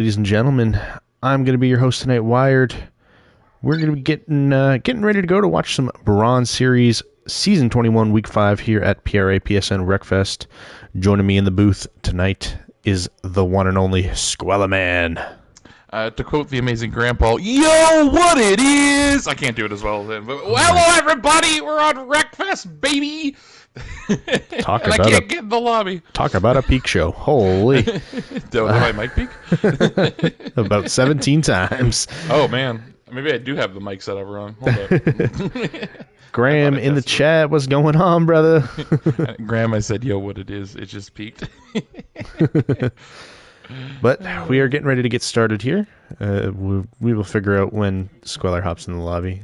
Ladies and gentlemen, I'm going to be your host tonight, Wired. We're going to be getting ready to go to watch some Bronze Series Season 21, Week 5 here at PRA PSN Wreckfest. Joining me in the booth tonight is the one and only Squellaman. To quote the amazing Grandpa, yo, what it is! I can't do it as well as him, but hello everybody, we're on Wreckfest, baby! Talk and about I can't get in the lobby. Talk about a peak show. Holy. Do I mic peak? About 17 times. Oh, man. Maybe I do have the mic set up wrong. Hold up. Graham in the chat, what's going on, brother? Graham, I said, yo, what it is. It just peaked. But we are getting ready to get started here. We will figure out when Squeller hops in the lobby.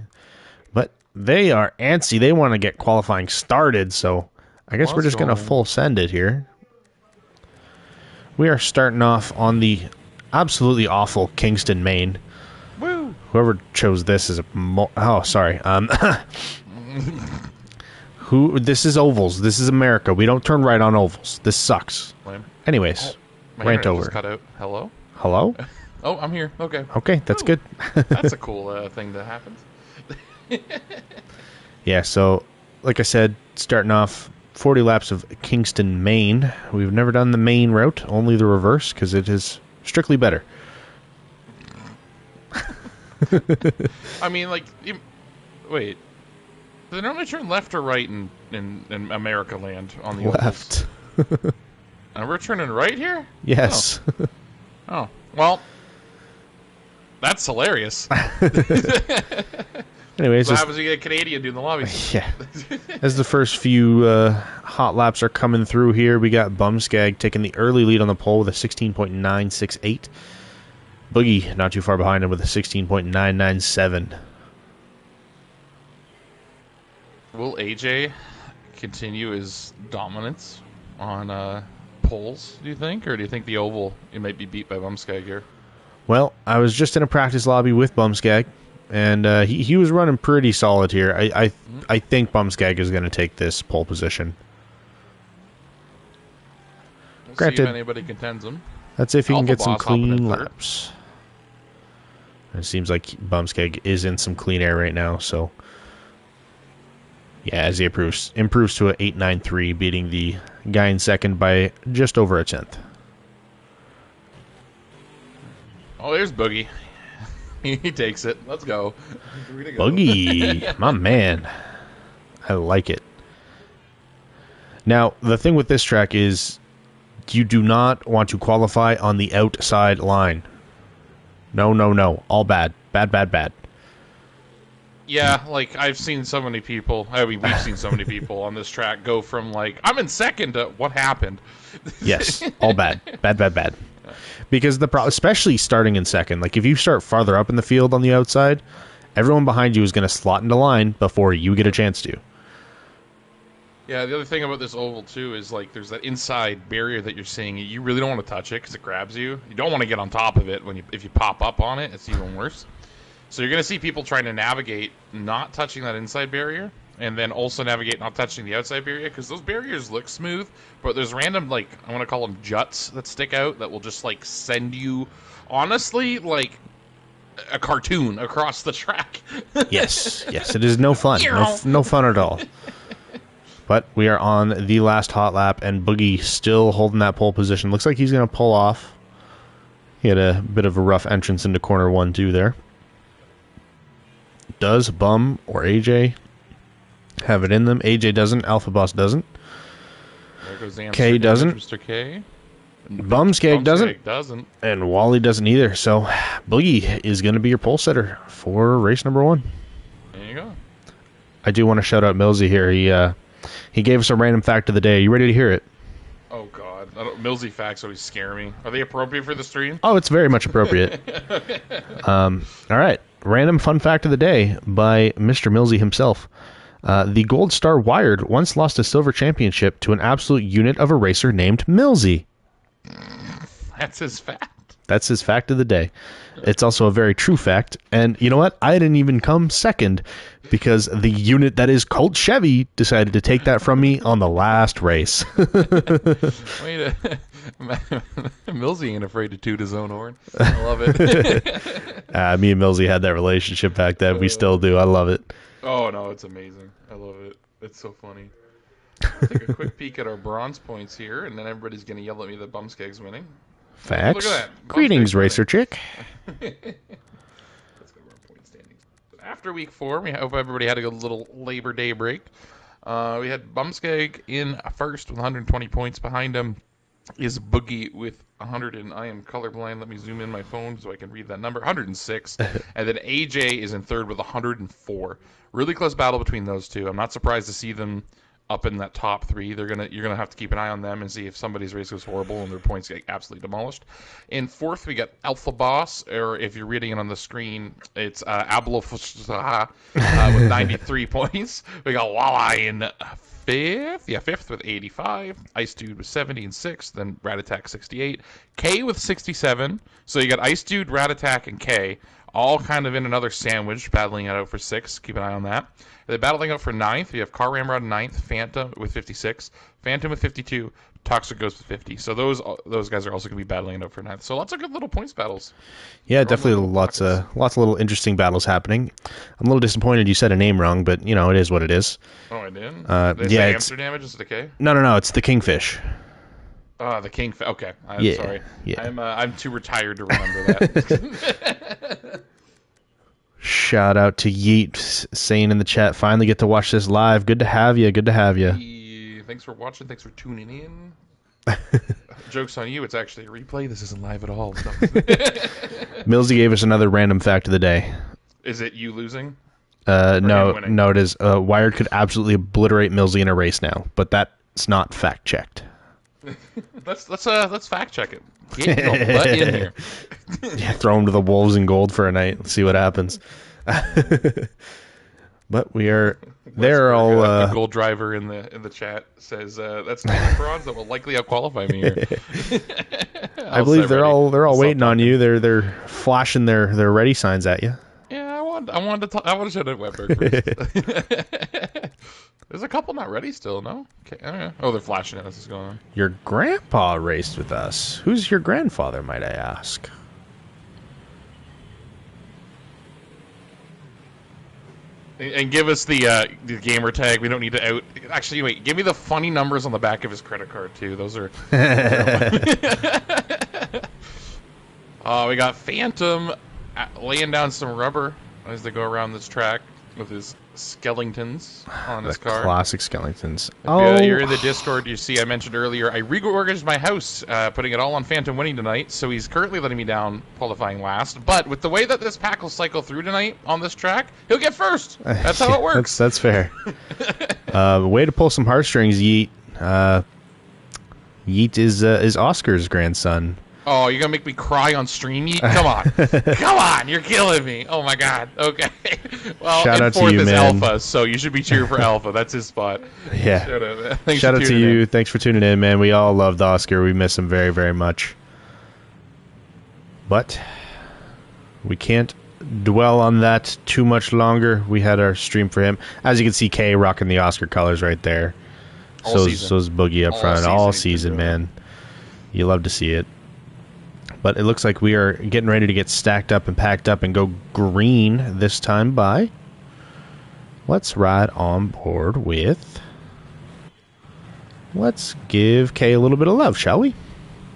But they are antsy. They want to get qualifying started, so I guess we're just going to full send it here. We are starting off on the absolutely awful Kingston, Maine. Woo! Whoever chose this is a... sorry. This is ovals. This is America. We don't turn right on ovals. This sucks. Lame. Anyways, rant over. Just cut out. Hello? Hello? Oh, I'm here. Okay. Okay, that's good. That's a cool thing that happens. Yeah, so, like I said, starting off 40 laps of Kingston, Maine. We've never done the Maine route, only the reverse, because it is strictly better. I mean, like, wait. Do they normally turn left or right in America land on the left? And we're turning right here? Yes. Oh. Well, that's hilarious. Anyways, so what happens when you get a Canadian doing the lobby? Yeah. As the first few hot laps are coming through here, we got Bumskag taking the early lead on the pole with a 16.968. Boogie not too far behind him with a 16.997. Will AJ continue his dominance on poles, do you think? Or do you think the oval, it might be beat by Bumskag here? Well, I was just in a practice lobby with Bumskag, and he was running pretty solid here. I think Bumskag is going to take this pole position. Granted, see if anybody contends him. That's if he can get some clean laps. It seems like Bumskag is in some clean air right now, so... Yeah, as he improves to an 8.93, beating the guy in second by just over a tenth. Oh, there's Boogie. He takes it. Let's go. Boogie, my man. I like it. Now, the thing with this track is you do not want to qualify on the outside line. No, no, no. All bad. Bad, bad, bad. Yeah, like, I've seen so many people, I mean, we've seen so many people on this track go from, like, I'm in second to what happened? Yes, all bad. Bad, bad, bad. Because especially starting in second, like, if you start farther up in the field on the outside, everyone behind you is going to slot into line before you get a chance to. Yeah, the other thing about this oval, too, is, like, there's that inside barrier that you're seeing. You really don't want to touch it because it grabs you. You don't want to get on top of it. If you pop up on it, it's even worse. So you're going to see people trying to navigate not touching that inside barrier, and then also navigate not touching the outside barrier, because those barriers look smooth, but there's random, like, I want to call them juts that stick out that will just, like, send you, honestly, like, a cartoon across the track. Yes, it is no fun. No fun at all. But we are on the last hot lap, and Boogie still holding that pole position. Looks like he's going to pull off. He had a bit of a rough entrance into corner 1-2 there. Does Bum or AJ have it in them? AJ doesn't. Alpha Boss doesn't. There goes the K doesn't. Mr. K. Bumskag doesn't. And Wally doesn't either. So Boogie is going to be your pole setter for race number 1. There you go. I do want to shout out Millsy here. He gave us a random fact of the day. Are you ready to hear it? Oh, God. Millsy facts always scare me. Are they appropriate for the stream? Oh, it's very much appropriate. All right. Random fun fact of the day by Mr. Millsy himself. The Gold Star Wired once lost a silver championship to an absolute unit of a racer named Millsy. That's his fact. That's his fact of the day. It's also a very true fact. And you know what? I didn't even come second because the unit that is Colt Chevy decided to take that from me on the last race. Wait, Millsy ain't afraid to toot his own horn. I love it. Me and Millsy had that relationship back then. We still do. I love it. Oh, no, it's amazing. I love it. It's so funny. I'll take a quick peek at our bronze points here, and then everybody's going to yell at me that Bumskeg's winning. Facts. Look at that. Greetings, Racer Chick. Let's go to our point standings. After week 4, we hope everybody had a good little Labor Day break. We had Bumskeg in first with 120 points. Behind him is Boogie with 100, and I am colorblind. Let me zoom in my phone so I can read that number. 106. And then AJ is in third with 104. Really close battle between those two. I'm not surprised to see them up in that top 3. You're gonna have to keep an eye on them and see if somebody's race goes horrible and their points get absolutely demolished. In fourth, we got Alpha Boss, or if you're reading it on the screen, it's Ablo with 93 points. We got Walla in fifth with 85. Ice Dude with 70 and 6th. Then Rat Attack 68. K with 67. So you got Ice Dude, Rat Attack, and K all kind of in another sandwich, battling it out for 6. Keep an eye on that. They're battling out for 9th. You have Car Ramrod in 9th, Phantom with 56, Phantom with 52, Toxic Ghost with 50. So those guys are also going to be battling it out for 9th. So lots of good little points battles. Yeah, definitely lots of little interesting battles happening. I'm a little disappointed you said a name wrong, but it is what it is. Oh, I did? Yeah, Amsterdam, is it the K? No, it's the Kingfish. The Kingfish. Okay, I'm yeah, sorry. Yeah. I'm too retired to remember that. Shout out to Yeet saying in the chat, finally get to watch this live. Good to have you. Hey, thanks for watching. Thanks for tuning in. Joke's on you. It's actually a replay. This isn't live at all. So. Millsy gave us another random fact of the day. Is it you losing? No, it is. Wired could absolutely obliterate Millsy in a race now, but that's not fact checked. Let's fact check it. Get your butt in here. Yeah, throw him to the wolves in gold for a night. Let's see what happens. But we are. They're all. A gold driver in the chat says that's 9 bronze that will likely outqualify me here. I believe they're all waiting on you. They're flashing their ready signs at you. Yeah, I wanted to shout out Webberg first. There's a couple not ready still, no? Okay, I don't know. Oh, they're flashing at us. What's going on? Your grandpa raced with us. Who's your grandfather, might I ask? And give us the gamer tag. We don't need to out. Actually, wait. Give me the funny numbers on the back of his credit card too. Those are. We got Phantom laying down some rubber as they go around this track with his skeletons on his car. Classic skeletons. Oh, you're in the Discord. You see, I mentioned earlier, I reorganized my house, putting it all on Phantom winning tonight. So he's currently letting me down, qualifying last. But with the way that this pack will cycle through tonight on this track, he'll get first. That's how it works. That's fair. Way to pull some heartstrings, Yeet. Yeet is Oscar's grandson. Oh, you're going to make me cry on stream? Come on. Come on. You're killing me. Oh, my God. Okay. Well, shout out fourth to you, is man. Alpha, so you should be cheering for Alpha. That's his spot. Yeah. Shout out to you. In. Thanks for tuning in, man. We all loved Oscar. We miss him very, very much. But we can't dwell on that too much longer. We had our stream for him. As you can see, Kay rocking the Oscar colors right there. So is Boogie up front. All season, man. You love to see it. But it looks like we are getting ready to get stacked up and packed up and go green this time by. Let's ride on board with. Let's give Kay a little bit of love, shall we?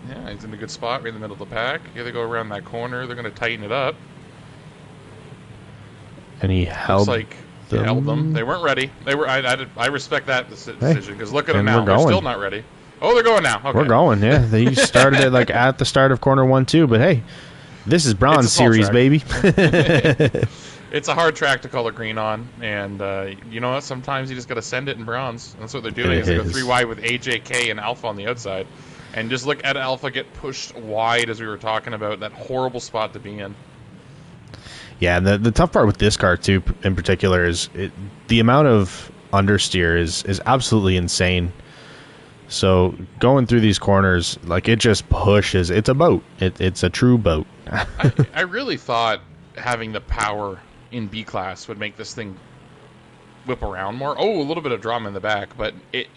Yeah, he's in a good spot, right in the middle of the pack. Here they go around that corner. They're going to tighten it up. And he held. Looks like he held them. They weren't ready. They were. I respect that decision because look at them now. They're still not ready. Oh, they're going now. Okay. We're going, yeah. They started it like at the start of corner 1-2, but hey, this is Bronze Series, baby. It's a hard track to color green on, and you know what? Sometimes you just got to send it in bronze. That's what they're doing. Is they go 3 wide with AJK and Alpha on the outside, and just look at Alpha get pushed wide as we were talking about. That horrible spot to be in. Yeah, and the tough part with this car too, in particular, is the amount of understeer is absolutely insane. So going through these corners, like, it just pushes. It's a boat. It's a true boat. I really thought having the power in B class would make this thing whip around more. Oh, a little bit of drama in the back, but if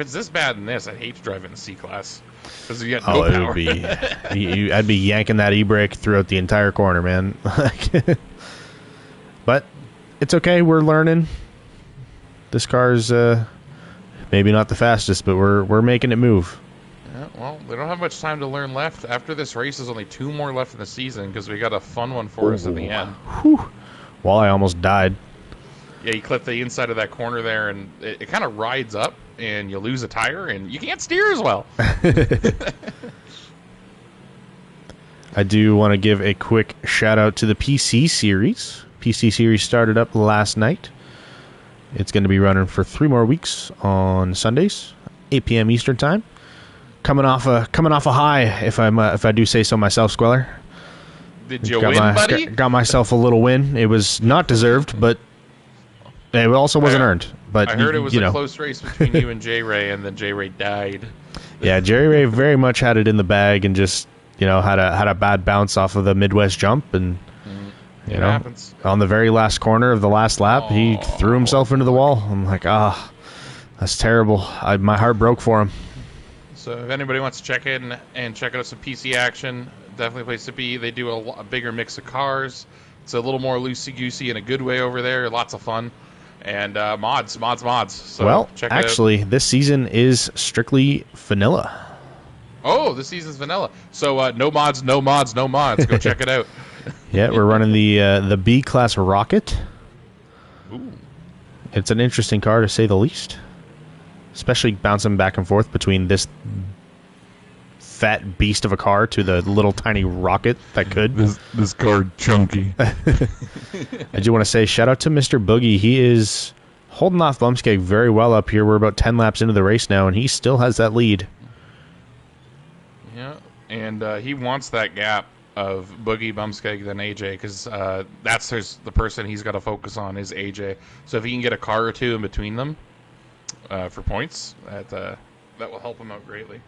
it's this bad in this, I'd hate to drive it in C class because you get no power. It would be I'd be yanking that e-brake throughout the entire corner, man. But it's okay. We're learning. This car's maybe not the fastest, but we're making it move. Yeah, well, we don't have much time to learn left. After this race, there's only 2 more left in the season because we got a fun one for us at the end. Whew. Well, I almost died. Yeah, you clip the inside of that corner there, and it kind of rides up, and you lose a tire, and you can't steer as well. I do want to give a quick shout out to the PC Series. PC Series started up last night. It's going to be running for 3 more weeks on Sundays, 8 p.m. Eastern time. Coming off a high, if I do say so myself, Squeller. Did you win, buddy? Got myself a little win. It was not deserved, but it also wasn't earned. But I heard it was a close race between you and J Ray, and then J Ray died. Yeah, Jerry Ray very much had it in the bag, and just had a bad bounce off of the Midwest jump, and it happens. On the very last corner of the last lap, he threw himself into the wall. I'm like, that's terrible. My heart broke for him. So if anybody wants to check in and check out some PC action, definitely a place to be. They do a bigger mix of cars. It's a little more loosey-goosey in a good way over there. Lots of fun. And mods. So check it out. This season is strictly vanilla. Oh, this season's vanilla. So no mods. Go check it out. Yeah, we're running the B-Class Rocket. Ooh. It's an interesting car, to say the least. Especially bouncing back and forth between this fat beast of a car to the little tiny rocket that could. This car chunky. I do want to say shout out to Mr. Boogie. He is holding off Bumskeg very well up here. We're about 10 laps into the race now, and he still has that lead. Yeah, and he wants that gap of Boogie, Bumskeg, then AJ, because that's the person he's got to focus on is AJ. So if he can get a car or two in between them for points, that will help him out greatly.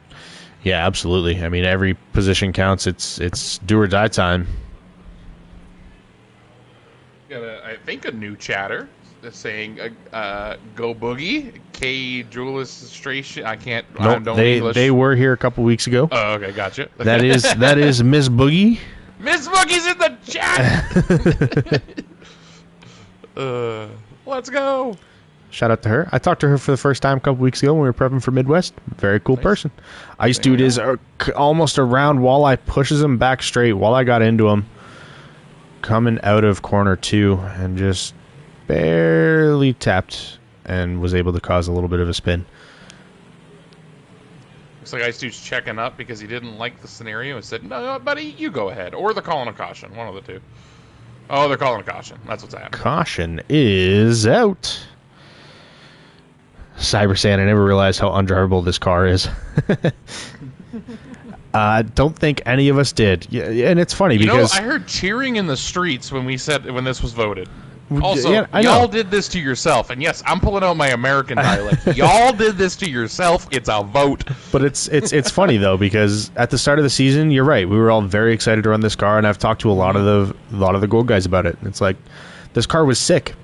Yeah, absolutely. I mean, every position counts. It's do or die time. Got I think a new chatter saying "Go Boogie." K. Illustration. I can't. Nope, I don't English. They were here a couple weeks ago. Oh, okay, gotcha. That is Miss Boogie. Miss Boogie's in the chat. Let's go. Shout out to her. I talked to her for the first time a couple weeks ago when we were prepping for Midwest. Very cool person. Ice Dude is almost around. Walleye pushes him back straight. Walleye got into him. Coming out of corner 2 and just barely tapped and was able to cause a little bit of a spin. Looks like Ice Dude's checking up because he didn't like the scenario and said, "No, buddy, you go ahead." Or they're calling a caution. One of the two. Oh, they're calling a caution. That's what's happening. Caution is out. Cyber Sand, I never realized how undrivable this car is. I don't think any of us did. Yeah, and it's funny because I heard cheering in the streets when this was voted. Also, yeah, y'all did this to yourself. And yes, I'm pulling out my American dialect. Y'all did this to yourself. It's a vote. But it's funny though, because at the start of the season, you're right. We were all very excited to run this car, and I've talked to a lot of the gold guys about it. It's like, this car was sick.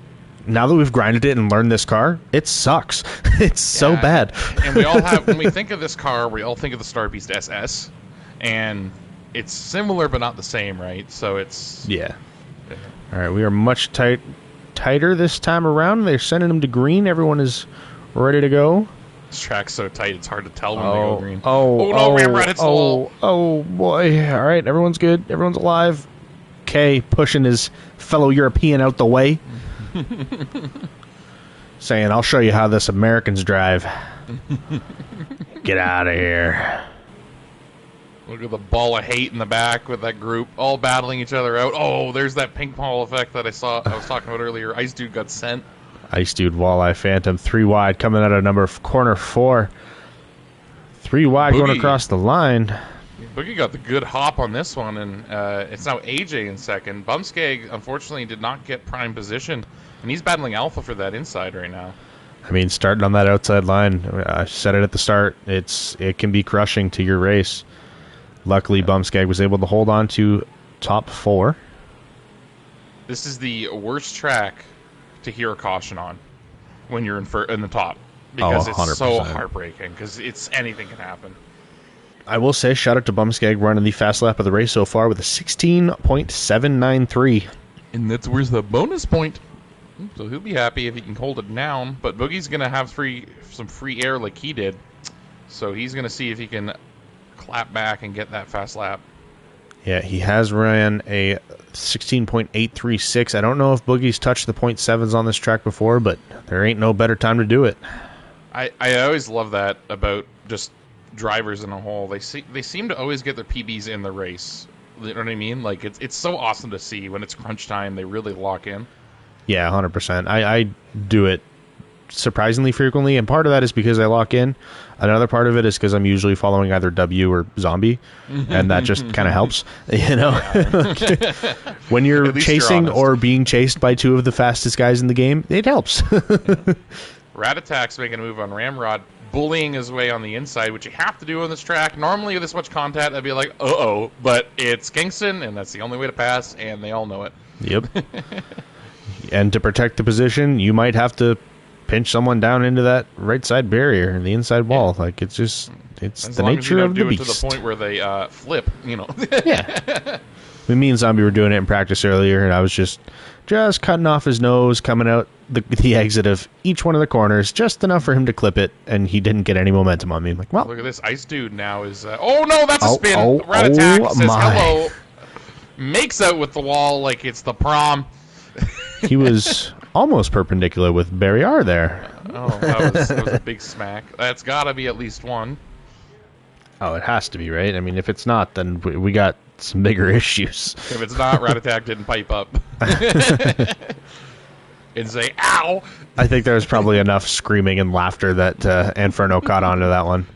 Now that we've grinded it and learned this car, it sucks. It's so bad. And we all have, when we think of this car, we all think of the Star Beast SS, and it's similar but not the same, right? So it's All right, we are much tighter this time around. They're sending them to green. Everyone is ready to go. This track's so tight, it's hard to tell when they go green. Oh, boy. All right, everyone's good. Everyone's alive. K pushing his fellow European out the way. Saying, "I'll show you how this Americans drive." Get out of here. Look at the ball of hate in the back with that group all battling each other out. Oh, there's that ping pong effect that I was talking about earlier. Ice Dude got sent. Ice Dude, Walleye, Phantom, 3 wide coming out of corner 4. 3 wide going across the line. Boogie got the good hop on this one, and it's now AJ in second. Bumskeg, unfortunately, did not get prime position, and he's battling Alpha for that inside right now. I mean, starting on that outside line, I said it at the start, it can be crushing to your race. Luckily, Bumskag was able to hold on to top 4. This is the worst track to hear a caution on when you're in the top, because it's 100%. so heartbreaking, because anything can happen. I will say, shout out to Bumskag running the fast lap of the race so far with a 16.793. And that's where's the bonus point. So he'll be happy if he can hold it down. But Boogie's going to have some free air like he did. So he's going to see if he can clap back and get that fast lap. Yeah, he has ran a 16.836. I don't know if Boogie's touched the .7s on this track before, but there ain't no better time to do it. I always love that about just drivers in a whole. They seem to always get their PBs in the race. You know what I mean? Like it's so awesome to see when it's crunch time. They really lock in. Yeah, 100%. I do it surprisingly frequently, and part of that is because I lock in. Another part of it is because I'm usually following either W or Zombie, and that just kind of helps, you know. When you're chasing or being chased by 2 of the fastest guys in the game, it helps. Rat Attack's making a move on Ramrod, bullying his way on the inside, which you have to do on this track. Normally with this much contact, I'd be like, uh-oh, but it's Kingston, and that's the only way to pass, and they all know it. Yep. And to protect the position, you might have to pinch someone down into that right side barrier, the inside wall. Like, it's just, it's the nature of the beast. As long as you don't do it to the point where they flip, you know. Yeah. Me and Zombie were doing it in practice earlier, and I was just cutting off his nose, coming out the exit of each one of the corners, just enough for him to clip it, and he didn't get any momentum on me. I'm like, well. Look at this. Ice Dude now is... oh, no, that's a spin. Rat Attack says hello. Makes out with the wall like it's the prom. He was almost perpendicular with Barry R there. Oh, that was a big smack. That's got to be at least one. Oh, it has to be, right? I mean, if it's not, then we got some bigger issues. If it's not, Rat Attack didn't pipe up. And say, ow! I think there was probably enough screaming and laughter that Inferno caught onto that one.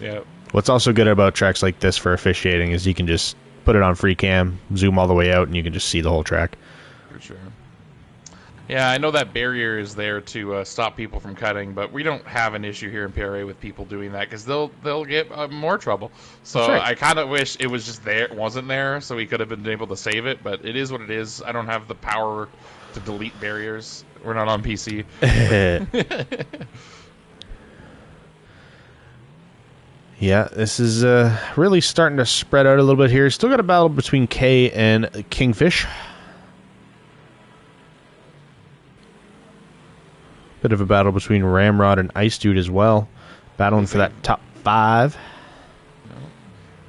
Yeah. What's also good about tracks like this for officiating is you can just put it on free cam, zoom all the way out, and you can just see the whole track. For sure. Yeah, I know that barrier is there to stop people from cutting, but we don't have an issue here in PRA with people doing that because they'll get more trouble. So right. I kind of wish it was just there, it wasn't there, so we could have been able to save it. But it is what it is. I don't have the power to delete barriers. We're not on PC. Yeah, this is really starting to spread out a little bit here. Still got a battle between Kay and Kingfish. Bit of a battle between Ramrod and Ice Dude as well. Battling for that top 5.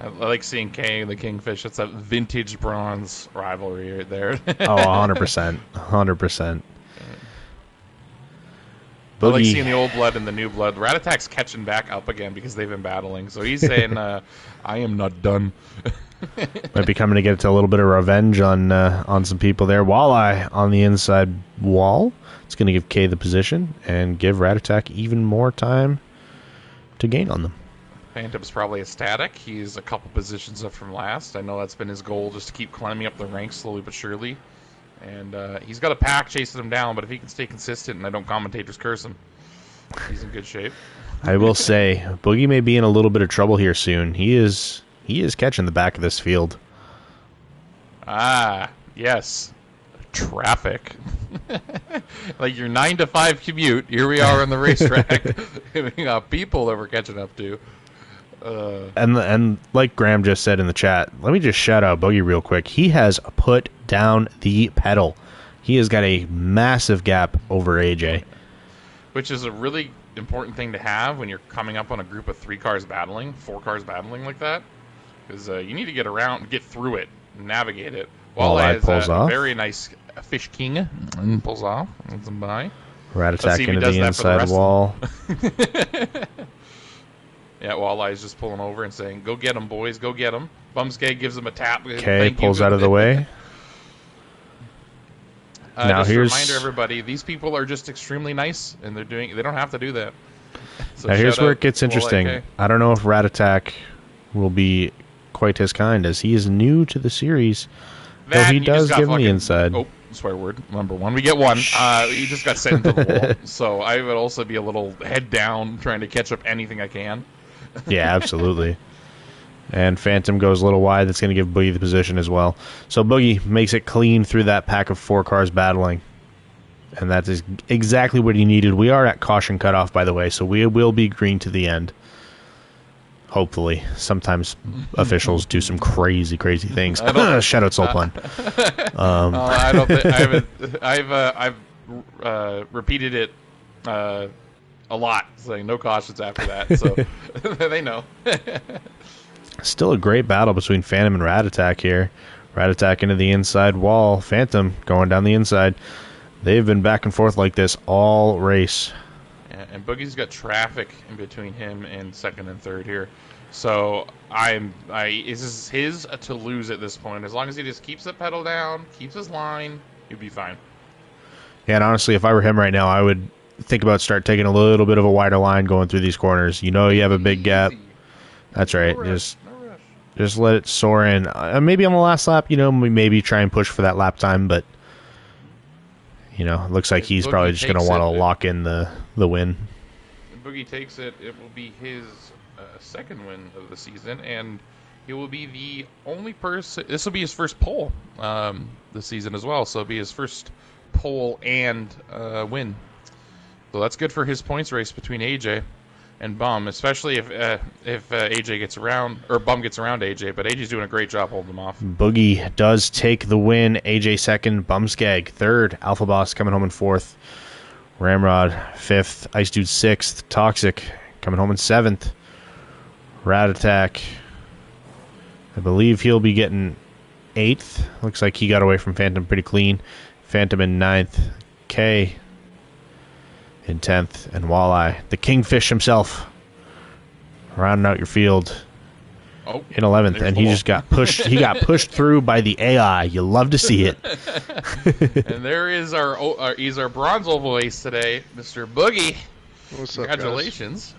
I like seeing Kay and the Kingfish. It's a vintage bronze rivalry right there. Oh, 100%. 100%. I like seeing the old blood and the new blood. Rat Attack's catching back up again because they've been battling. So he's saying, I am not done. Might be coming to get a little bit of revenge on some people there. Walleye on the inside wall. It's going to give Kay the position and give Rat Attack even more time to gain on them. Phantom's probably ecstatic. He's a couple positions up from last. I know that's been his goal, just to keep climbing up the ranks slowly but surely. And he's got a pack chasing him down, but if he can stay consistent and I don't commentators curse him, he's in good shape. I will say, Boogie may be in a little bit of trouble here soon. He is catching the back of this field. Ah, yes. Traffic. Like your 9 to 5 commute, here we are on the racetrack. We got people that we're catching up to. And like Graham just said in the chat, let me just shout out Boogie real quick. He has put down the pedal. He has got a massive gap over AJ. Which is a really important thing to have when you're coming up on a group of 3 cars battling, 4 cars battling like that. Because you need to get around, get through it, navigate it. Walleye pulls off. Very nice fish king and pulls off. By. Rat Attack into the inside wall. Yeah, Walleye is just pulling over and saying, "Go get him, boys, go get him." Bumskeg gives him a tap. Okay, pulls out of the way. Now just here's a reminder, everybody: these people are just extremely nice, and they don't have to do that. So now here's where it gets interesting. Walleye. I don't know if Rat Attack will be quite as kind, as he is new to the series. Though he does give him the inside. Oh, swear word number one. We get one. He just got sent into the wall. So I would also be a little head down trying to catch up anything I can. Yeah, absolutely. And Phantom goes a little wide. That's going to give Boogie the position as well. So Boogie makes it clean through that pack of 4 cars battling. And that is exactly what he needed. We are at caution cutoff, by the way, so we will be green to the end. Hopefully. Sometimes officials do some crazy, crazy things. Shout out Soul Pun. I don't think I've repeated it a lot, saying no cautions after that, so they know. Still a great battle between Phantom and Rat Attack here. Rat Attack into the inside wall. Phantom going down the inside. They've been back and forth like this all race. Yeah, and Boogie's got traffic in between him and second and third here. So this is his to lose at this point. As long as he just keeps the pedal down, keeps his line, he'll be fine. Yeah, and honestly, if I were him right now, I would think about start taking a little bit of a wider line going through these corners. You know you have a big gap. That's right. No rush, no rush. Just let it soar in. Maybe on the last lap, maybe try and push for that lap time, but it looks like he's probably just going to want to lock in the win. If Boogie takes it, it will be his second win of the season, and he will be the only person. This will be his first pole this season as well, so it'll be his first pole and win. So that's good for his points race between AJ and Bum, especially if AJ gets around, or Bum gets around AJ, but AJ's doing a great job holding him off. Boogie does take the win. AJ second, Bumskag third, Alpha Boss coming home in fourth, Ramrod fifth, Ice Dude sixth, Toxic coming home in seventh, Rat Attack, I believe he'll be getting eighth. Looks like he got away from Phantom pretty clean. Phantom in ninth, K in 10th, and Walleye, the Kingfish himself, rounding out your field in 11th, and he just got pushed. He got pushed through by the AI. You love to see it. And there is he's our bronze oval ace today, Mr. Boogie. What's up, congratulations.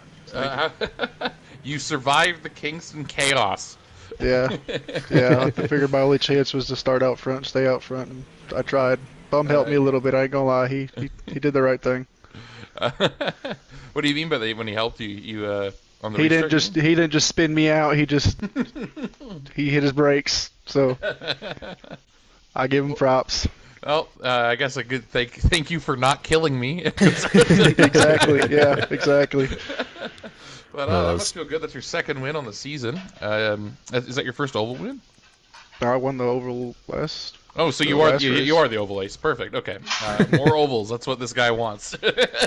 You survived the Kingston chaos. Yeah. I figured my only chance was to start out front, stay out front, and I tried. Bum helped me a little bit. I ain't gonna lie. He did the right thing. What do you mean by that? When he helped you on the he didn't just spin me out. He just he hit his brakes. So I give him props. Well, I guess a good thank you for not killing me. Exactly. Yeah. Exactly. But that must feel good. That's your second win on the season. Is that your first oval win? I won the Oval West. Oh, so you are the oval ace. Perfect. Okay, more ovals. That's what this guy wants.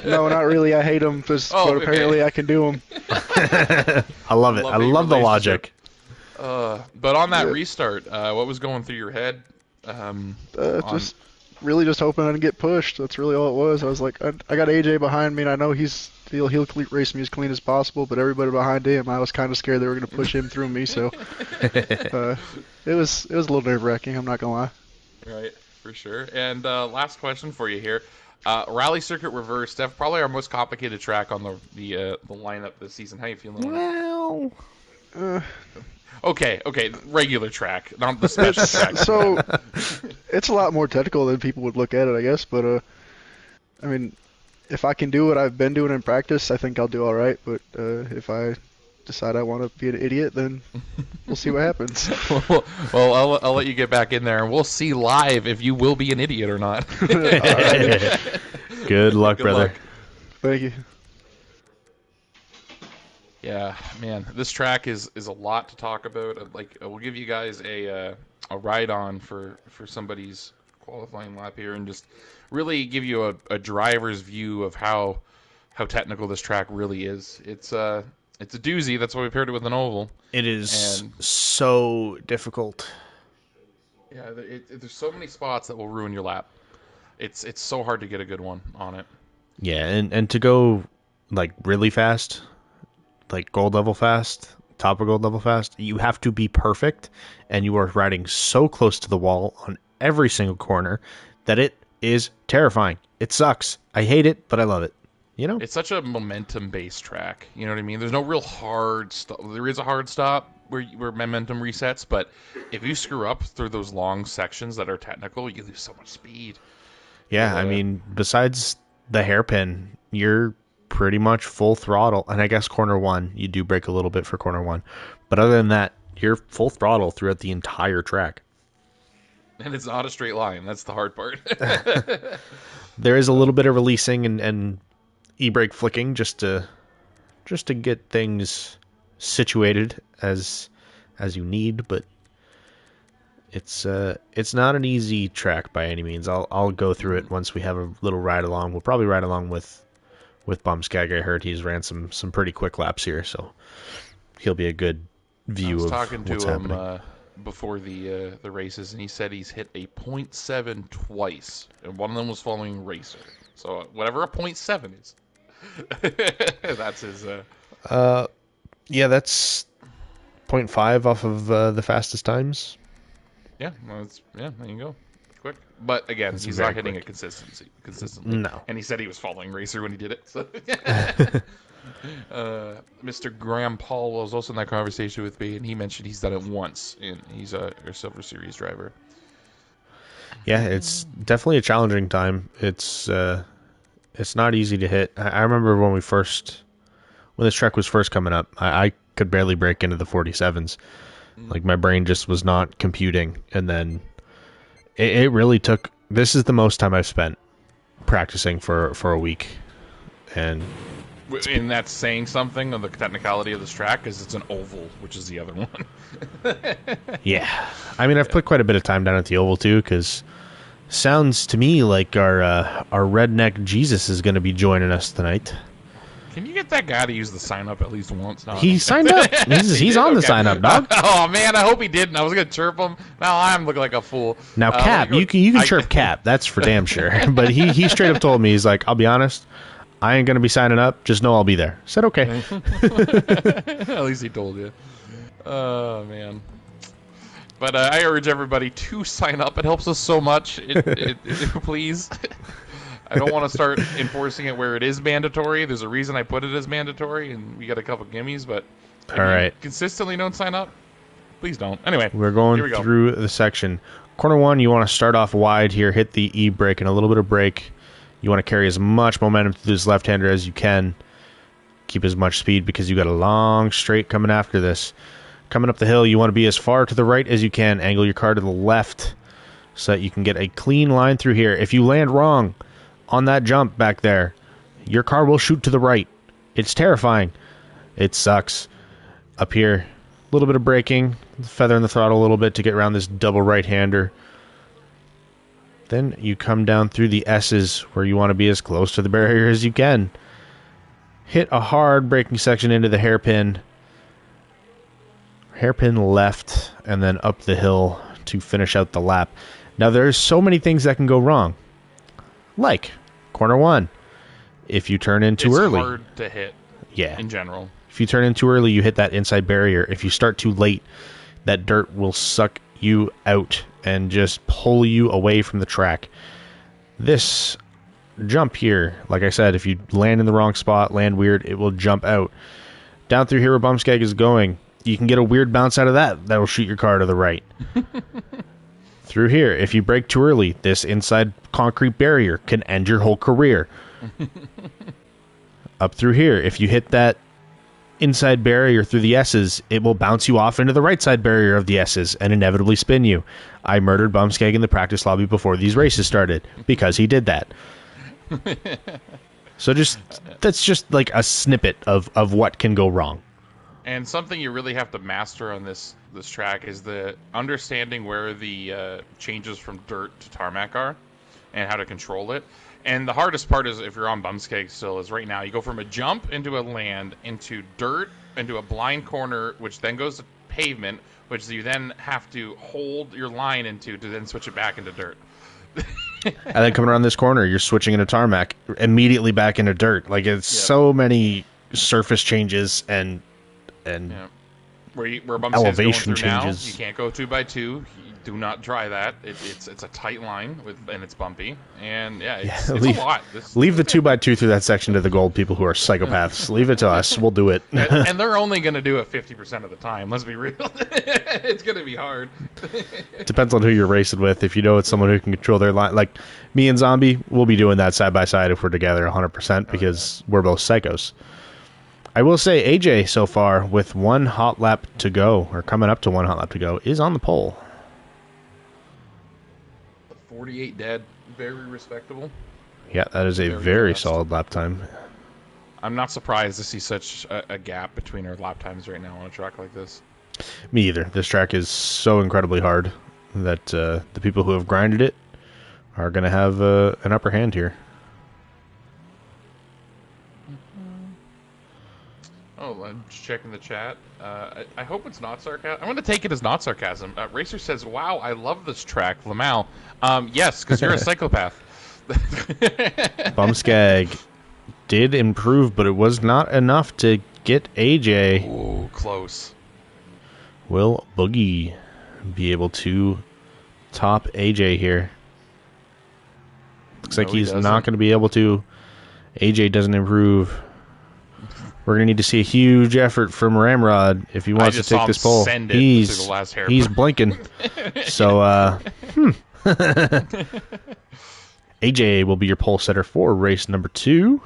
No, not really. I hate them, but apparently I can do them. I love it. I love the logic. But on that restart, what was going through your head? Just hoping I didn't get pushed. That's really all it was. I was like, I got AJ behind me, and I know he'll race me as clean as possible, but everybody behind him, I was kind of scared they were going to push him through me. So it was a little nerve-wracking. I'm not gonna lie. Right, for sure. And last question for you here. Rally Circuit Reverse, Steph, probably our most complicated track on the lineup this season. How you feeling? Well, okay, regular track, not the special track. So it's a lot more technical than people would look at it, I guess. But I mean, if I can do what I've been doing in practice, I think I'll do all right. But if I decide I want to be an idiot, then we'll see what happens. Well, I'll let you get back in there, and we'll see live if you will be an idiot or not. Right. Good luck, brother. Luck. Thank you. Yeah, man, this track is a lot to talk about. Like, we'll give you guys a ride on for somebody's qualifying lap here, and just really give you a driver's view of how technical this track really is. It's a doozy. That's why we paired it with an oval. It is so difficult. Yeah, there's so many spots that will ruin your lap. It's so hard to get a good one on it. Yeah, and to go like really fast, like gold level fast, top of gold level fast, you have to be perfect, and you are riding so close to the wall on every single corner that it is terrifying. It sucks. I hate it, but I love it. You know? It's such a momentum-based track. You know what I mean? There's no real hard stop. There is a hard stop where momentum resets, but if you screw up through those long sections that are technical, you lose so much speed. Yeah, But, I mean, besides the hairpin, you're pretty much full throttle. And I guess corner one, you do brake a little bit for corner one. But other than that, you're full throttle throughout the entire track. and it's not a straight line. That's the hard part. There is a little bit of releasing and e-brake flicking just to get things situated as you need, but it's not an easy track by any means. I'll go through it once we have a little ride along. We'll probably ride along with Bumskag. I heard he's ran some pretty quick laps here, so he'll be a good view of what's happening. I was talking to him before the races, and he said he's hit a .7 twice, and one of them was following Racer. So whatever a .7 is, that's his. Yeah, that's 0.5 off of the fastest times. Yeah, well, there you go. Quick, but again, he's not hitting it consistently. No, and he said he was following Racer when he did it. So. Mr. Graham Paul was also in that conversation with me, and he mentioned he's done it once, and he's a Silver Series driver. Yeah, it's definitely a challenging time. It's not easy to hit. I remember when this track was first coming up, I could barely break into the 47s. Like, my brain just was not computing, and then it really took. This is the most time I've spent practicing for a week, and that's saying something of the technicality of this track, because it's an oval, which is the other one. Yeah, I mean, I've put quite a bit of time down at the oval too, because sounds to me like our redneck Jesus is going to be joining us tonight. Can you get that guy to use the sign up at least once? No, he signed up. He's on the sign up, dog. Oh man, I hope he didn't. I was gonna chirp him. Now I'm looking like a fool. Now Cap, you can chirp Cap. That's for damn sure. But he straight up told me, he's like, I'll be honest, I ain't gonna be signing up. Just know I'll be there. I said okay. At least he told you. Oh man. But I urge everybody to sign up. It helps us so much. Please. I don't want to start enforcing it where it is mandatory. There's a reason I put it as mandatory, and we got a couple gimmies, but if all right, consistently don't sign up, please don't. Anyway, we're going through the section. Corner one, you want to start off wide here, hit the e-brake and a little bit of brake. You want to carry as much momentum through this left-hander as you can. Keep as much speed because you got a long straight coming after this. Coming up the hill, you want to be as far to the right as you can. Angle your car to the left so that you can get a clean line through here. If you land wrong on that jump back there, your car will shoot to the right. It's terrifying. It sucks. Up here, a little bit of braking, feathering the throttle a little bit to get around this double right-hander. Then you come down through the S's where you want to be as close to the barrier as you can. Hit a hard braking section into the hairpin. Hairpin left, and then up the hill to finish out the lap. Now, there's so many things that can go wrong. Like corner one, if you turn in too early, it's hard to hit. Yeah, in general, if you turn in too early, you hit that inside barrier. If you start too late, that dirt will suck you out and just pull you away from the track. This jump here, like I said, if you land in the wrong spot, land weird, it will jump out. Down through here where Bumskag is going, you can get a weird bounce out of that. That will shoot your car to the right. Through here, if you brake too early, this inside concrete barrier can end your whole career. Up through here, if you hit that inside barrier through the S's, it will bounce you off into the right side barrier of the S's and inevitably spin you. I murdered Bumskag in the practice lobby before these races started because he did that. So that's just like a snippet of what can go wrong. And something you really have to master on this track is the understanding where the changes from dirt to tarmac are and how to control it. And the hardest part is, if you're on Bumskeg still, is right now you go from a jump into a land, into dirt, into a blind corner, which then goes to pavement, which you then have to hold your line into to then switch it back into dirt. And then coming around this corner, you're switching into tarmac, immediately back into dirt. Like, it's so many surface changes and where Bumskeg's elevation going through changes. Now, you can't go 2x2. Do not try that. It's a tight line and it's bumpy, and it's a leave, lot. Leave the 2x2 through that section to the gold people who are psychopaths. Leave it to us. We'll do it. And they're only going to do it 50% of the time. Let's be real. It's going to be hard. Depends on who you're racing with. If you know it's someone who can control their line, like me and Zombie, we'll be doing that side by side if we're together 100% because we're both psychos. I will say AJ so far with one hot lap to go, or coming up to one hot lap to go, is on the pole. 48 dead, very respectable. Yeah, that is a very solid lap time. I'm not surprised to see such a gap between our lap times right now on a track like this. Me either. This track is so incredibly hard that the people who have grinded it are going to have an upper hand here. Oh, I'm just checking the chat. I hope it's not sarcasm. I'm going to take it as not sarcasm. Racer says, wow, I love this track. Lamal. Yes, because you're a psychopath. Bumskag did improve, but it was not enough to get AJ. Ooh, close. Will Boogie be able to top AJ here? Looks like he's not going to be able to. AJ doesn't improve. We're going to need to see a huge effort from Ramrod if he wants to take this pole. He's blinking. So, AJ will be your pole setter for race number 2.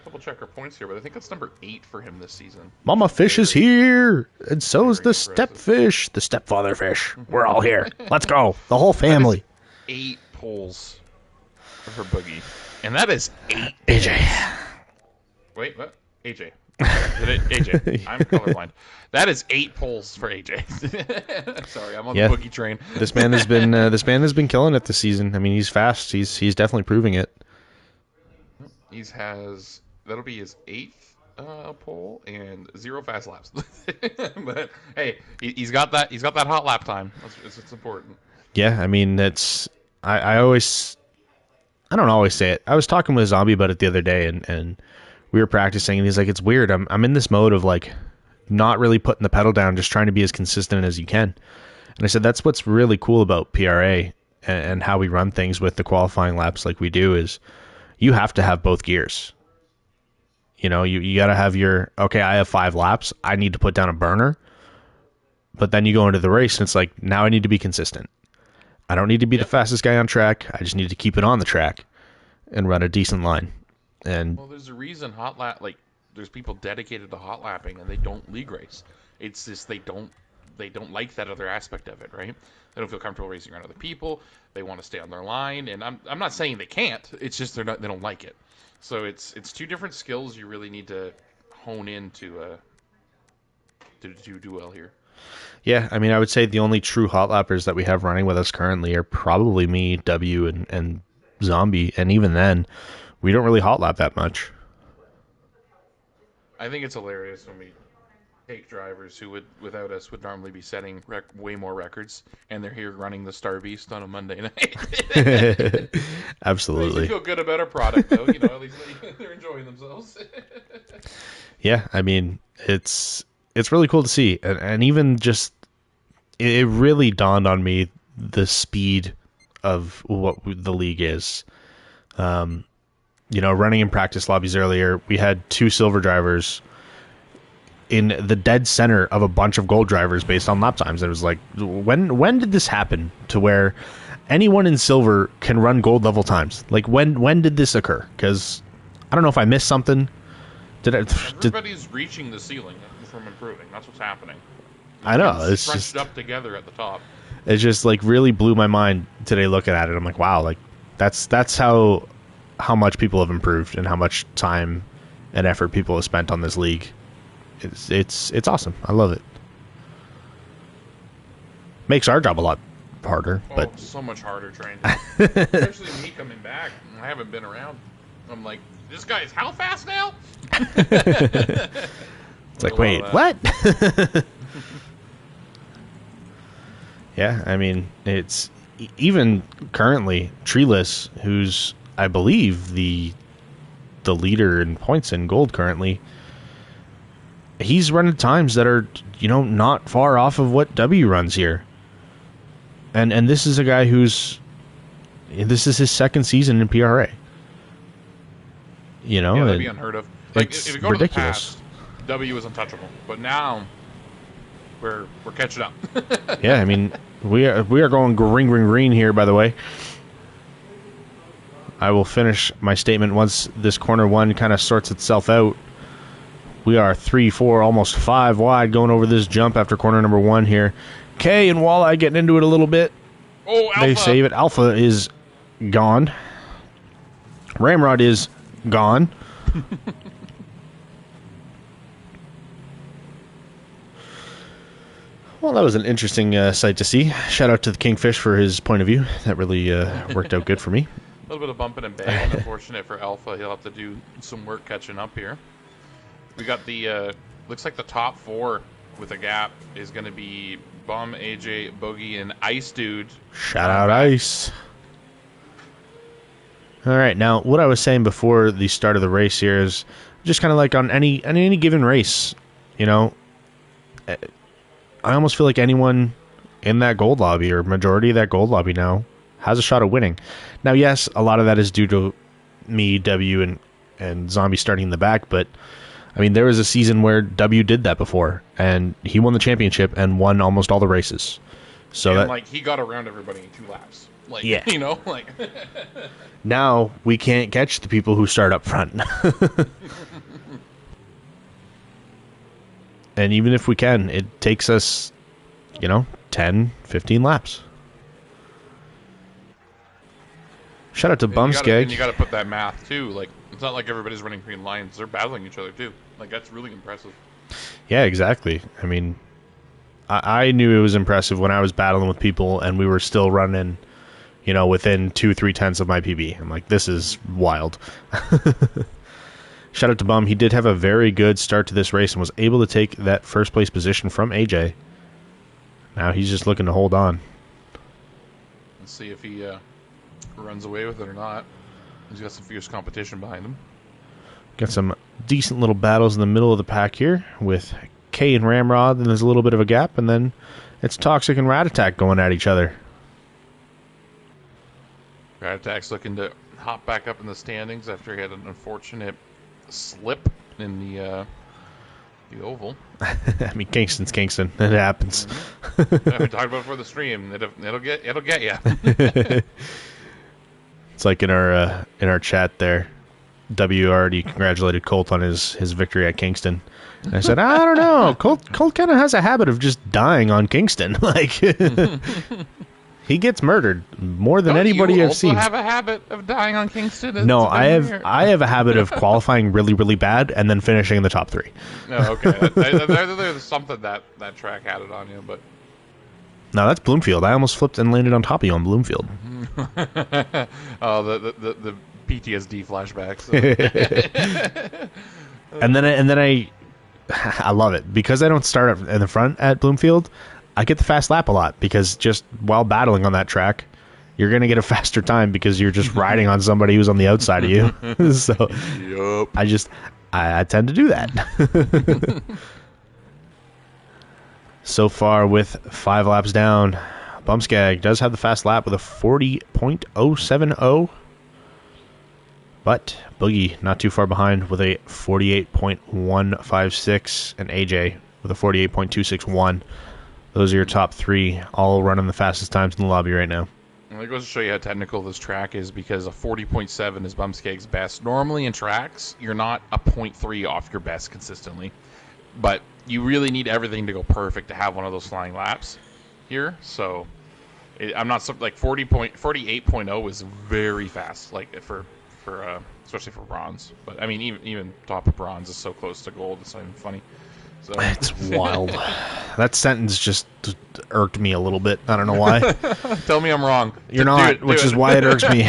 Double check our points here, but I think that's number 8 for him this season. Mama Fish is here, and so is the stepfish, the stepfather fish. We're all here. Let's go. The whole family. 8 poles for Boogie. And that is 8. AJ. Wait, what? AJ. AJ. I'm colorblind. That is 8 poles for AJ. Sorry, I'm on the Boogie train. This man has been killing it this season. I mean, he's fast. He's definitely proving it. That'll be his 8th pole and 0 fast laps. But hey, he's got that hot lap time. It's important. Yeah, I mean I don't always say it. I was talking with Zombie about it the other day, and we were practicing, and he's like, it's weird. I'm in this mode of like not really putting the pedal down, just trying to be as consistent as you can. And I said that's what's really cool about PRA and how we run things with the qualifying laps like we do is you have to have both gears. You know, you got to have I have 5 laps. I need to put down a burner. But then you go into the race, and it's like, now I need to be consistent. I don't need to be the fastest guy on track. I just need to keep it on the track and run a decent line. And there's a reason there's people dedicated to hot lapping, and they don't league race. It's just they don't like that other aspect of it, right? They don't feel comfortable racing around other people. They want to stay on their line, and I'm not saying they can't. It's just they don't like it. So it's 2 different skills you really need to hone in to do well here. Yeah, I mean, I would say the only true hot lappers that we have running with us currently are probably me, W, and Zombie, and even then, we don't really hot lap that much. I think it's hilarious when we take drivers who without us would normally be setting way more records, and they're here running the Star Beast on a Monday night. Absolutely. You feel good about our product, though. You know, at least they're enjoying themselves. Yeah, I mean, it's really cool to see, and even just it really dawned on me the speed of what the league is. You know, running in practice lobbies earlier, we had 2 silver drivers in the dead center of a bunch of gold drivers based on lap times. It was like, when did this happen to where anyone in silver can run gold level times? Like, when did this occur? Because I don't know if I missed something. Everybody's reaching the ceiling from improving. That's what's happening. I know. It's crunched just up together at the top. It just like really blew my mind today looking at it. I'm like, wow, like that's how much people have improved and how much time and effort people have spent on this league. It's awesome. I love it. Makes our job a lot harder, but so much harder trying to, especially me coming back. I haven't been around. I'm like, this guy's how fast now? It's like, wait, what? Yeah, I mean, it's even currently Treeless, who's I believe the leader in points in gold currently. He's running times that are, you know, not far off of what W runs here. And this is a guy this is his second season in PRA. You know, yeah, that'd be unheard of. Like it's if you go ridiculous. to the past, W was untouchable, but now we're catching up. Yeah, I mean, we are going green here. By the way, I will finish my statement once this corner one kind of sorts itself out. We are 3, 4, almost 5 wide going over this jump after corner number 1 here. K and Walleye getting into it a little bit. Oh, Alpha! They save it. Alpha is gone. Ramrod is gone. Well, that was an interesting sight to see. Shout out to the Kingfish for his point of view. That really worked out good for me. A little bit of bumping and bang. Unfortunate for Alpha. He'll have to do some work catching up here. We got the, looks like the top 4 with a gap is going to be Bum, AJ, Boogie, and Ice Dude. Shout out Ice. All right, now what I was saying before the start of the race here is just kind of like on any given race, you know, I almost feel like anyone in that gold lobby or majority of that gold lobby now has a shot at winning. Now, yes, a lot of that is due to me, W, and Zombie starting in the back, but I mean, there was a season where W did that before, and he won the championship and won almost all the races. So and, that, like, he got around everybody in 2 laps. Like, yeah. You know, like... Now we can't catch the people who start up front. And even if we can, it takes us, 10, 15 laps. Shout out to Bumskeg. And you got to put that math, too. Like, it's not like everybody's running green lines. They're battling each other, too. Like, that's really impressive. Yeah, exactly. I mean, I knew it was impressive when I was battling with people and we were still running, within 2-3 tenths of my PB. I'm like, this is wild. Shout out to Bum. He did have a very good start to this race and was able to take that first place position from AJ. Now he's just looking to hold on. Let's see if he runs away with it or not. He's got some fierce competition behind him. Got some decent little battles in the middle of the pack here with K and Ramrod, and there's a little bit of a gap, and then it's Toxic and Rat Attack going at each other. Rat Attack's looking to hop back up in the standings after he had an unfortunate slip in the oval. I mean, Kingston's Kingston. It happens. Mm-hmm. Yeah, we talked about it for the stream. It'll get you. It's like in our chat there. W already congratulated Colt on his victory at Kingston. And I said, I don't know. Colt kind of has a habit of just dying on Kingston. Like, he gets murdered more than anybody I've seen. You also have a habit of dying on Kingston? No, I have a habit of qualifying really, really bad and then finishing in the top 3. Oh, okay. There's something that track had it on you, but... No, that's Bloomfield. I almost flipped and landed on top of you on Bloomfield. Oh, the PTSD flashbacks. And then I love it because I don't start up in the front at Bloomfield. I get the fast lap a lot because just while battling on that track, you're gonna get a faster time because you're just riding on somebody who's on the outside of you. So yep. I tend to do that. So far with 5 laps down, Bumskag does have the fast lap with a 40.070. But Boogie not too far behind with a 48.156 and AJ with a 48.261. Those are your top 3, all running the fastest times in the lobby right now. Well, it goes to show you how technical this track is because a 40.7 is Bumskeg's best. Normally in tracks, you're not a 0.3 off your best consistently. But you really need everything to go perfect to have one of those flying laps here. So I'm not like 48.0 is very fast, like for especially for bronze. But I mean, even top of bronze is so close to gold. It's not even funny. So it's wild. That sentence just irked me a little bit. I don't know why. Tell me I'm wrong. You're not, which is why it irks me.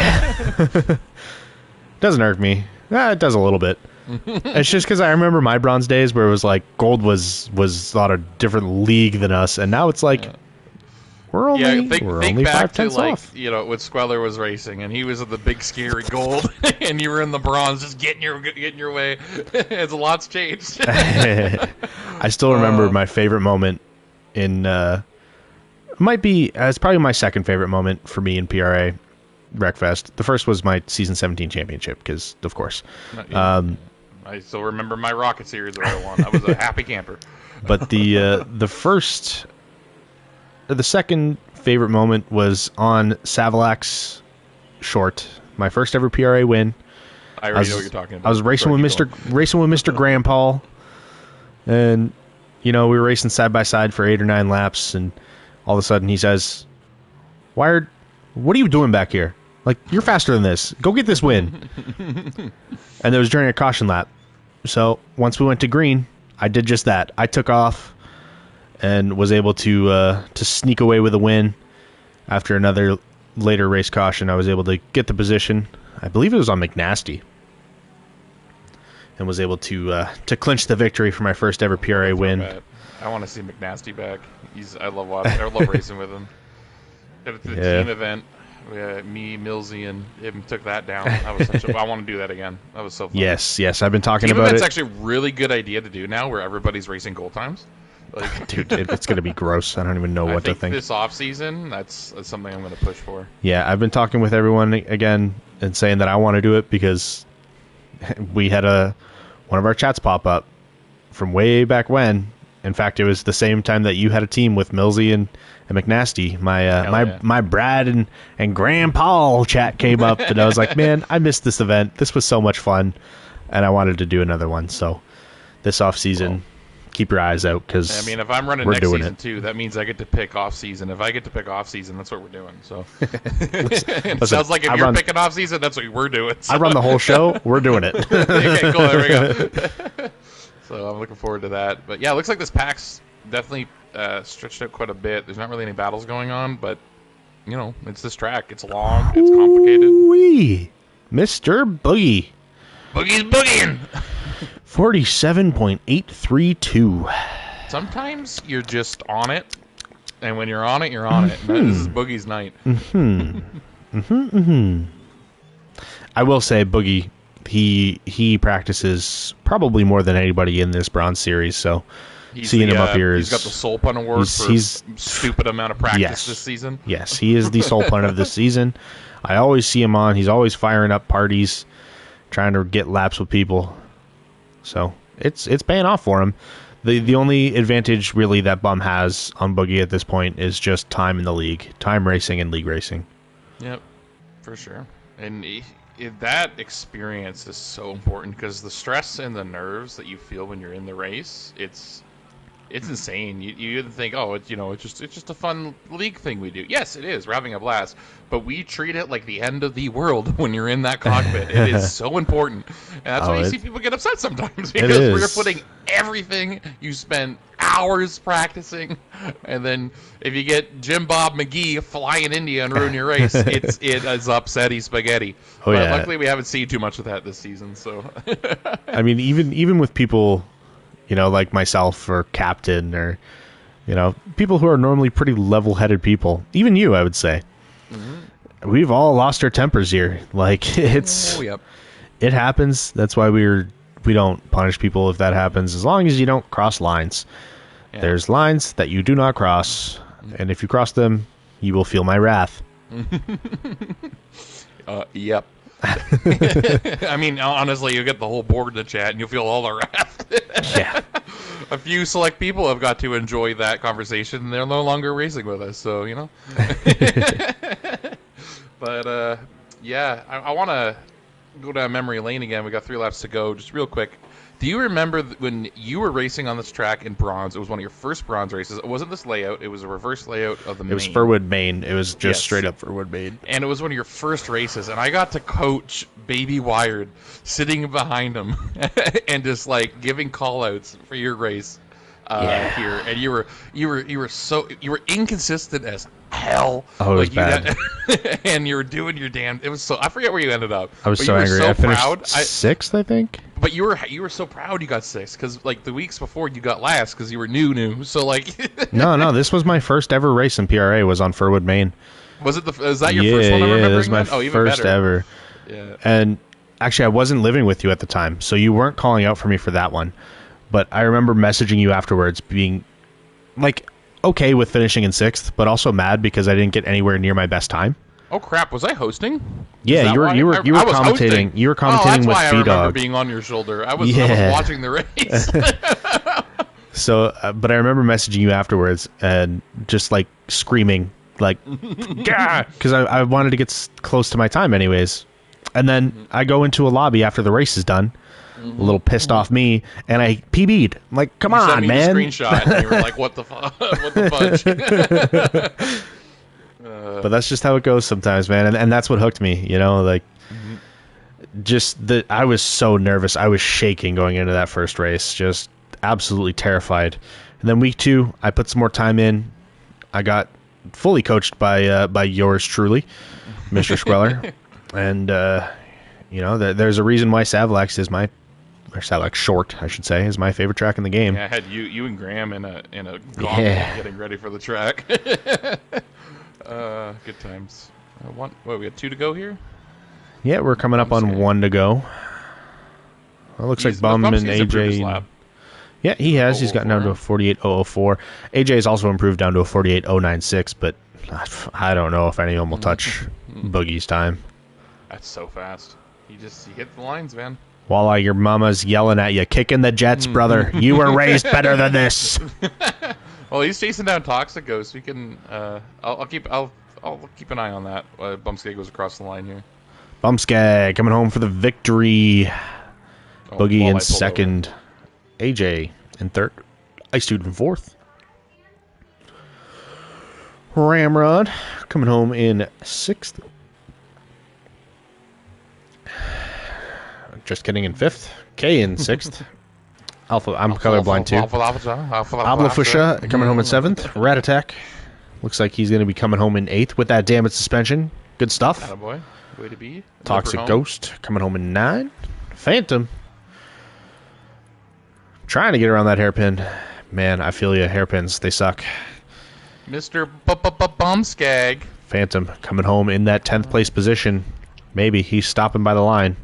Doesn't irk me. It does a little bit. It's just because I remember my bronze days where it was like gold was thought a different league than us, and now it's like we're only think back 5 tenths off. When Squeller was racing and he was at the big scary gold, and you were in the bronze, just getting your way. It's a lot's changed. I still remember my favorite moment in Might be, it's probably my second favorite moment for me in PRA Wreckfest. The first was my season 17 championship, because, of course. I still remember my Rocket Series that I won. I was a happy camper. But the second favorite moment was on Savalak's short. My first ever PRA win. I already know what you're talking about. I was racing with Mr. Graham Paul, and we were racing side by side for 8 or 9 laps, and all of a sudden he says, "Wired, what are you doing back here? Like, you're faster than this. Go get this win." And it was during a caution lap. So once we went to green, I did just that. I took off and was able to sneak away with a win. After another later race caution, I was able to get the position. I believe it was on McNasty, and was able to clinch the victory for my first ever PRA win. I want to see McNasty back. I love racing with him. At the team event, me, Millsy, and him took that down. I want to do that again. That was so fun. Yes, I've been talking team about it. It's actually a really good idea to do now, where everybody's racing goal times. Like, dude, it's going to be gross. I don't even know what to think. This off season, that's something I'm going to push for. Yeah, I've been talking with everyone again and saying that I want to do it, because we had one of our chats pop up from way back when. In fact, it was the same time that you had a team with Millsy and McNasty. My Brad and Graham Paul chat came up, and I was like, man, I missed this event. This was so much fun, and I wanted to do another one. So this off season, keep your eyes out, because I mean, if I'm running next season too, that means I get to pick off season. If I get to pick off season, that's what we're doing. So it sounds like if you're picking off season, that's what we're doing. So. I run the whole show. We're doing it. Okay, cool. There we go. So I'm looking forward to that. But yeah, it looks like this pack's definitely stretched out quite a bit. There's not really any battles going on, but it's this track. It's long. It's complicated. Ooh-wee. Mr. Boogie. Boogie's boogieing. 47.832. Sometimes you're just on it, and when you're on it, you're on it. And this is Boogie's night. I will say, Boogie, he practices probably more than anybody in this bronze series, so seeing him up here is... He's got the soul pun award for stupid amount of practice this season. Yes, he is the soul pun of this season. I always see him on. He's always firing up parties, trying to get laps with people. So it's paying off for him. The only advantage really that Bum has on Boogie at this point is just time in the league, time racing and league racing. Yep, for sure. And that experience is so important, because the stress and the nerves that you feel when you're in the race, it's insane. You think, oh, it's just a fun league thing we do. Yes, it is. We're having a blast, but we treat it like the end of the world when you're in that cockpit. It is so important, and that's why you see people get upset sometimes, because we're putting everything you spent hours practicing, and then if you get Jim Bob McGee flying India and ruin your race, it is upsetty spaghetti. But luckily we haven't seen too much of that this season. So I mean, even with people, like myself or Captain, or people who are normally pretty level-headed people, even you, I would say, we've all lost our tempers here. Like, it happens. That's why we don't punish people if that happens, as long as you don't cross lines. Yeah. There's lines that you do not cross, and if you cross them, you will feel my wrath. Yep. I mean, honestly, you get the whole board in the chat, and you'll feel all the wrath. Yeah. A few select people have got to enjoy that conversation, and they're no longer racing with us, so, But, I want to go down memory lane again. We got 3 laps to go. Just real quick. Do you remember when you were racing on this track in bronze? It was one of your first bronze races. It wasn't this layout. It was a reverse layout of the main. It was Furwood Main. It was just straight up Furwood Main. And it was one of your first races. And I got to coach Baby Wired sitting behind him and just like giving call outs for your race here. And you were inconsistent as hell. Oh, it was bad. And you were doing your damn. It was so. I forget where you ended up. I was so angry. I finished 6th, I think. But you were so proud you got 6th, because like the weeks before you got last because you were new. So like. No, this was my first ever race in PRA. Was on Furwood Main. Was it is that your first one? Yeah, that was my first ever. Yeah. And actually, I wasn't living with you at the time, so you weren't calling out for me for that one. But I remember messaging you afterwards, being like, okay with finishing in 6th, but also mad because I didn't get anywhere near my best time. Oh crap! Was I hosting? Yeah, you were commentating. Hosting. You were commentating that's with why I remember F-Dog. being on your shoulder. I was watching the race. So, but I remember messaging you afterwards and just like screaming, like, because I wanted to get close to my time anyways. And then I go into a lobby after the race is done, a little pissed off me, and I PB'd. I'm like, come on, sent me man. The screenshot, and you were like, what the fudge? But that's just how it goes sometimes, man. And that's what hooked me, you know, like, I was so nervous. I was shaking going into that first race, just absolutely terrified. And then week 2, I put some more time in. I got fully coached by yours truly, Mr. Squeller. And, you know, there's a reason why Savlax is or Savlax Short, I should say, is my favorite track in the game. Yeah, I had you and Graham in a gauntlet getting ready for the track. Good times. We got 2 to go here? Yeah, we're coming up on 1 to go. Well, it looks like Bum and AJ. Yeah, he has. He's gotten down to a 48.004. AJ has also improved down to a 48.096, but I don't know if any of them will touch Boogie's time. That's so fast. You hit the lines, man. While your mama's yelling at you, kicking the jets, brother. You were raised better than this. Well, he's chasing down Toxic Ghost. We can. I'll keep an eye on that. Bumskeg goes across the line here. Bumskeg coming home for the victory. Boogie in Walleye 2nd. AJ in 3rd. Ice Dude in 4th. Ramrod coming home in 6th. Just kidding, in 5th. K in 6th. Alpha, I'm colorblind too. Ablafusha coming home in 7th. Rat Attack. Looks like he's going to be coming home in 8th with that damage suspension. Good stuff. Attaboy. Way to be. Toxic Ghost coming home in 9th. Phantom. Trying to get around that hairpin. Man, I feel you. Hairpins, they suck. Mr. Bumskag. Phantom coming home in that 10th place position. Maybe he's stopping by the line.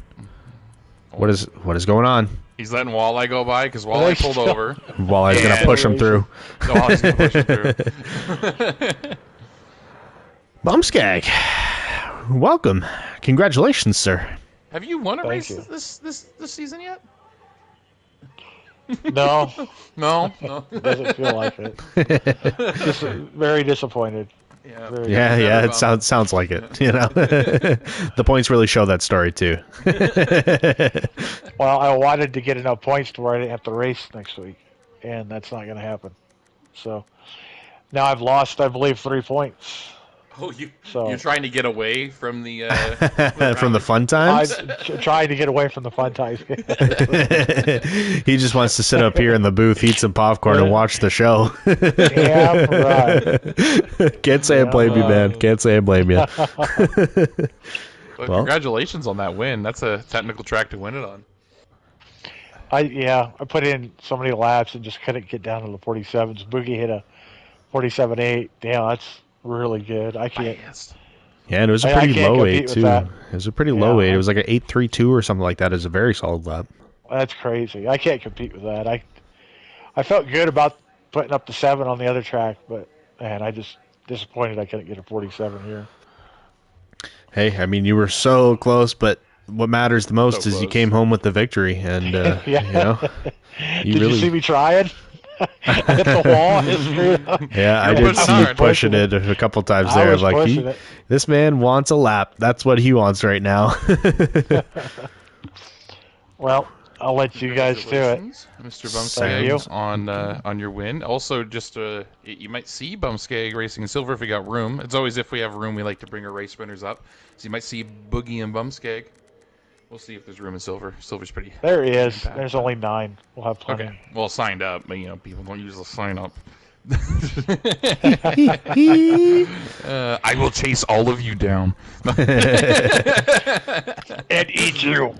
What is going on? He's letting Walleye go by because Walleye pulled over. Walleye's going to push him through. Walleye's going to push him through. Bumskag, welcome. Congratulations, sir. Have you won a race this season yet? No. No. It doesn't feel like it. Just very disappointed. Yeah, it sounds like it. You know, the points really show that story too. Well, I wanted to get enough points to where I didn't have to race next week, and that's not going to happen. So now I've lost, I believe, 3 points. Oh, you're trying to get away from the from the fun times? I'm trying to get away from the fun times. He just wants to sit up here in the booth, eat some popcorn, and watch the show. Yeah, right. Can't say I blame you, man. Can't say I blame you. Well, congratulations on that win. That's a technical track to win it on. I put in so many laps and just couldn't get down to the 47s. Boogie hit a 47.8. Damn, that's really good. I can't. Yeah, and it was a pretty low 8 too. That. It was a pretty low 8. It was like an 8.32 or something like that. It was a very solid lap. That's crazy. I can't compete with that. I felt good about putting up the 7 on the other track, but man, I just disappointed I couldn't get a 47 here. Hey, I mean, you were so close, but what matters the most is you came home with the victory, and you know, Did you see me trying? I hit the wall. Yeah, I did see you pushing it a couple times there. Like, this man wants a lap. That's what he wants right now. Well, I'll let you guys do it. Mr. Bumskeg, on your win. Also, just you might see Bumskeg racing in silver if we got room. It's always if we have room, we like to bring our race winners up. So you might see Boogie and Bumskeg. We'll see if there's room in silver. Silver's pretty. There he is. There's only 9. We'll have plenty. Okay. Well, signed up, but people don't usually sign up. I will chase all of you down and eat you.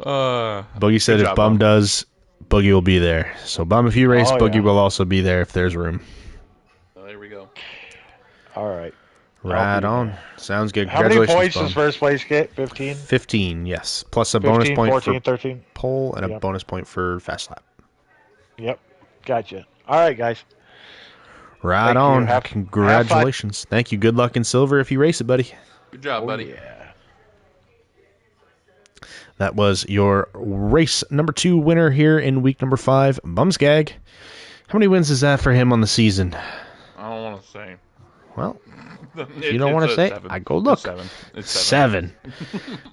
Boogie said if Bum does, Boogie will be there. So Bum, if you race, Boogie will also be there if there's room. There we go. All right. Right on. Sounds good. How many points does first place get? 15? 15, yes. Plus a 15, bonus point 14, for 13. pole and a bonus point for fast lap. Yep. Gotcha. All right, guys. Right Thank you. on. Have Congratulations. Thank you. Good luck in silver if you race it, buddy. Good job, buddy. Yeah. That was your race number 2 winner here in week number 5, Bumsgag. How many wins is that for him on the season? I don't want to say. Well, if you don't want to say, I go look. It's 7.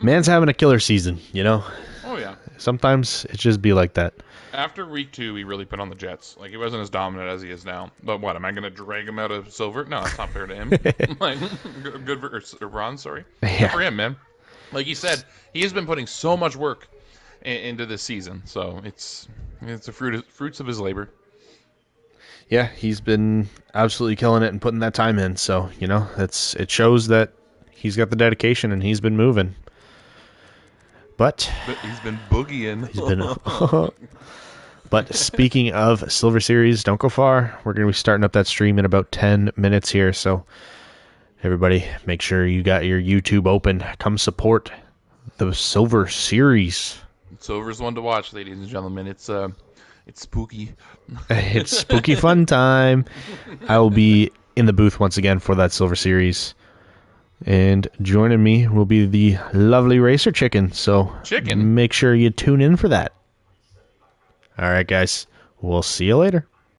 Man's having a killer season, you know? Oh, yeah. Sometimes it just be like that. After week 2, he really put on the Jets. Like, he wasn't as dominant as he is now. But what, am I going to drag him out of silver? No, that's not fair to him. Like, good for or bronze, sorry. Yeah. Good for him, man. Like he said, he has been putting so much work into this season. So it's the fruits of his labor. Yeah, he's been absolutely killing it and putting that time in. So, you know, it shows that he's got the dedication and he's been moving. But he's been boogieing. But speaking of Silver Series, don't go far. We're going to be starting up that stream in about 10 minutes here. So everybody, make sure you got your YouTube open. Come support the Silver Series. Silver's one to watch, ladies and gentlemen. It's spooky. It's spooky fun time. I will be in the booth once again for that Silver Series. And joining me will be the lovely Racer Chicken. So make sure you tune in for that. All right, guys. We'll see you later.